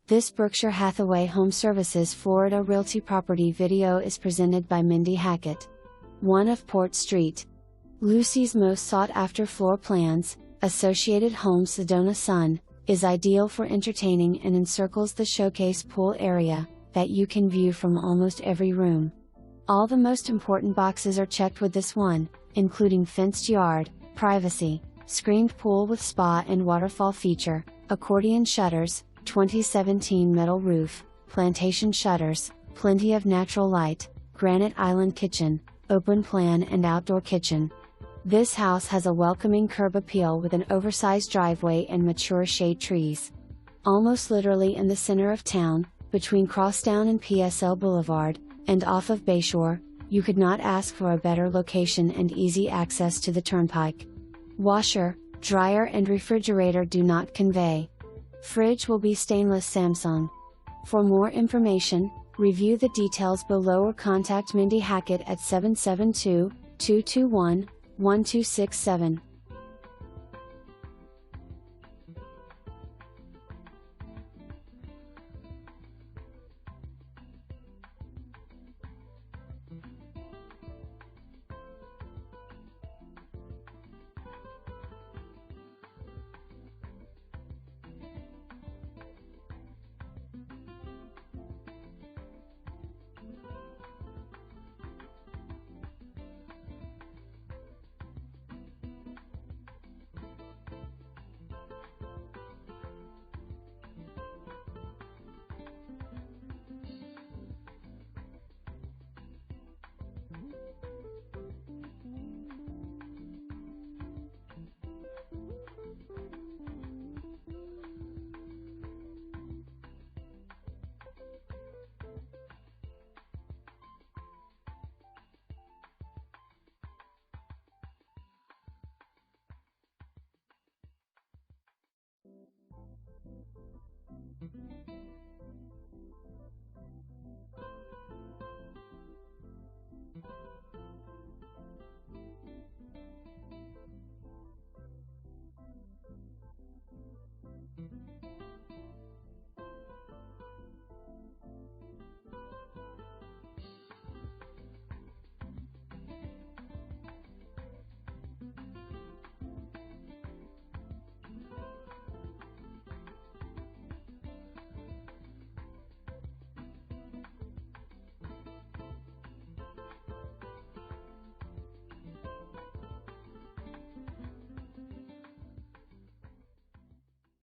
This Berkshire Hathaway HomeServices Florida Realty property video is presented by Mindy Hackett. 1 of Port Street. Lucie's most sought-after floor plans, Associated Homes Sedona Sun, is ideal for entertaining and encircles the showcase pool area, that you can view from almost every room. All the most important boxes are checked with this one, including fenced yard, privacy, screened pool with spa and waterfall feature, accordion shutters, 2017 metal roof, plantation shutters, plenty of natural light, granite island kitchen, open plan and outdoor kitchen. This house has a welcoming curb appeal with an oversized driveway and mature shade trees. Almost literally in the center of town, between Crosstown and PSL Blvd, and off of Bayshore, you could not ask for a better location and easy access to the Turnpike. Washer, dryer and refrigerator do not convey. Fridge will be stainless Samsung. For more information, review the details below or contact Mindy Hackett at 772-221-1267.